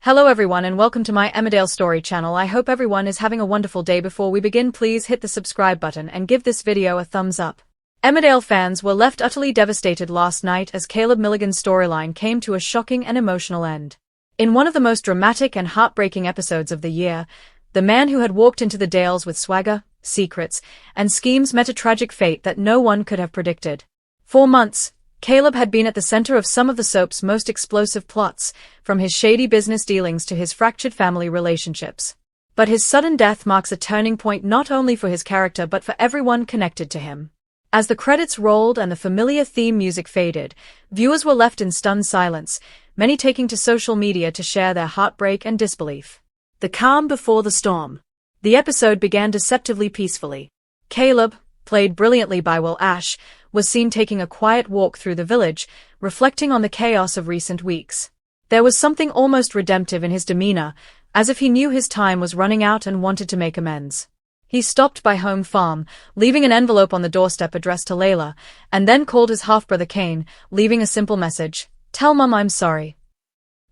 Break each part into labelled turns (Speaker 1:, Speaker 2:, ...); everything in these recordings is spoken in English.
Speaker 1: Hello everyone and welcome to my Emmerdale Story channel. I hope everyone is having a wonderful day. Before we begin, please hit the subscribe button and give this video a thumbs up. Emmerdale fans were left utterly devastated last night as Caleb Milligan's storyline came to a shocking and emotional end. In one of the most dramatic and heartbreaking episodes of the year, the man who had walked into the Dales with swagger, secrets, and schemes met a tragic fate that no one could have predicted. For months, Caleb had been at the center of some of the soap's most explosive plots, from his shady business dealings to his fractured family relationships. But his sudden death marks a turning point not only for his character but for everyone connected to him. As the credits rolled and the familiar theme music faded, viewers were left in stunned silence, many taking to social media to share their heartbreak and disbelief. The calm before the storm. The episode began deceptively peacefully. Caleb, played brilliantly by Will Ash, was seen taking a quiet walk through the village, reflecting on the chaos of recent weeks. There was something almost redemptive in his demeanor, as if he knew his time was running out and wanted to make amends. He stopped by Home Farm, leaving an envelope on the doorstep addressed to Layla, and then called his half-brother Kane, leaving a simple message: "Tell Mum I'm sorry."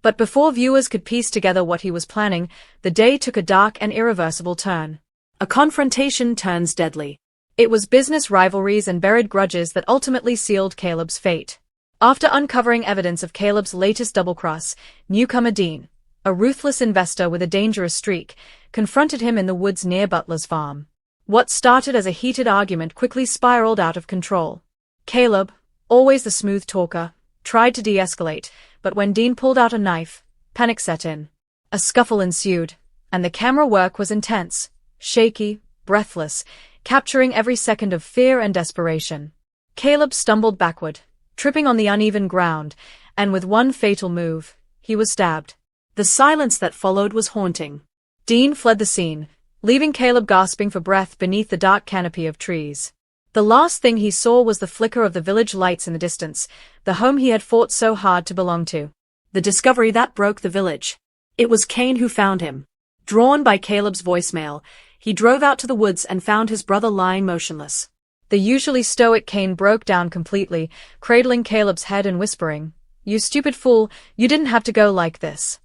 Speaker 1: But before viewers could piece together what he was planning, the day took a dark and irreversible turn. A confrontation turns deadly. It was business rivalries and buried grudges that ultimately sealed Caleb's fate. After uncovering evidence of Caleb's latest double-cross, newcomer Dean, a ruthless investor with a dangerous streak, confronted him in the woods near Butler's farm. What started as a heated argument quickly spiraled out of control. Caleb, always the smooth talker, tried to de-escalate, but when Dean pulled out a knife, panic set in. A scuffle ensued, and the camera work was intense, shaky, breathless, capturing every second of fear and desperation. Caleb stumbled backward, tripping on the uneven ground, and with one fatal move, he was stabbed. The silence that followed was haunting. Dean fled the scene, leaving Caleb gasping for breath beneath the dark canopy of trees. The last thing he saw was the flicker of the village lights in the distance, the home he had fought so hard to belong to. The discovery that broke the village. It was Kane who found him. Drawn by Caleb's voicemail, he drove out to the woods and found his brother lying motionless. The usually stoic Kane broke down completely, cradling Caleb's head and whispering, "You stupid fool, you didn't have to go like this."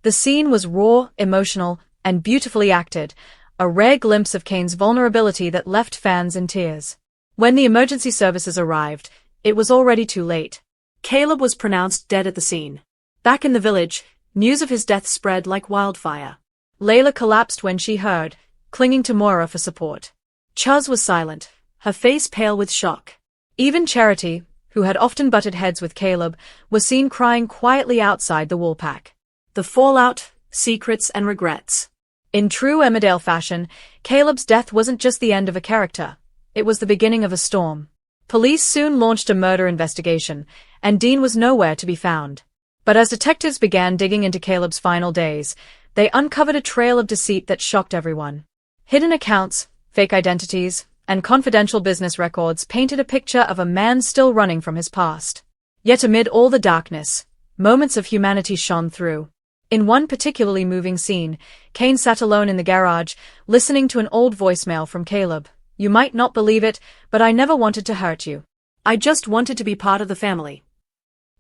Speaker 1: The scene was raw, emotional, and beautifully acted, a rare glimpse of Kane's vulnerability that left fans in tears. When the emergency services arrived, it was already too late. Caleb was pronounced dead at the scene. Back in the village, news of his death spread like wildfire. Layla collapsed when she heard, clinging to Moira for support. Chuz was silent, her face pale with shock. Even Charity, who had often butted heads with Caleb, was seen crying quietly outside the Woolpack. The fallout, secrets and regrets. In true Emmerdale fashion, Caleb's death wasn't just the end of a character, it was the beginning of a storm. Police soon launched a murder investigation, and Dean was nowhere to be found. But as detectives began digging into Caleb's final days, they uncovered a trail of deceit that shocked everyone. Hidden accounts, fake identities, and confidential business records painted a picture of a man still running from his past. Yet amid all the darkness, moments of humanity shone through. In one particularly moving scene, Kane sat alone in the garage, listening to an old voicemail from Caleb. "You might not believe it, but I never wanted to hurt you. I just wanted to be part of the family."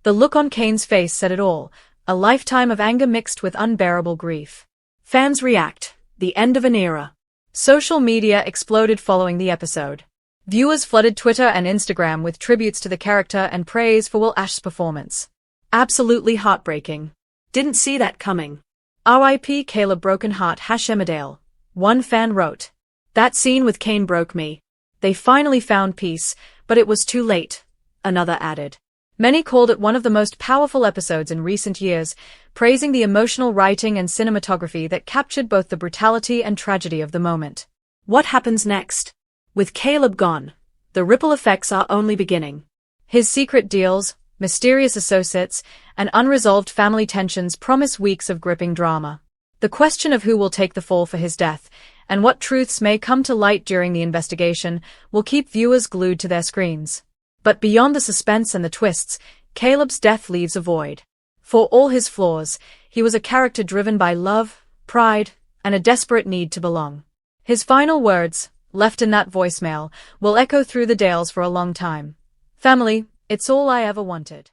Speaker 1: The look on Kane's face said it all, a lifetime of anger mixed with unbearable grief. Fans react, the end of an era. Social media exploded following the episode. Viewers flooded Twitter and Instagram with tributes to the character and praise for Will Ash's performance. "Absolutely heartbreaking. Didn't see that coming. R.I.P. Caleb broken heart #Emmerdale." One fan wrote. "That scene with Kane broke me. They finally found peace, but it was too late," another added. Many called it one of the most powerful episodes in recent years, praising the emotional writing and cinematography that captured both the brutality and tragedy of the moment. What happens next? With Caleb gone, the ripple effects are only beginning. His secret deals, mysterious associates, and unresolved family tensions promise weeks of gripping drama. The question of who will take the fall for his death, and what truths may come to light during the investigation, will keep viewers glued to their screens. But beyond the suspense and the twists, Caleb's death leaves a void. For all his flaws, he was a character driven by love, pride, and a desperate need to belong. His final words, left in that voicemail, will echo through the Dales for a long time. "Family, it's all I ever wanted."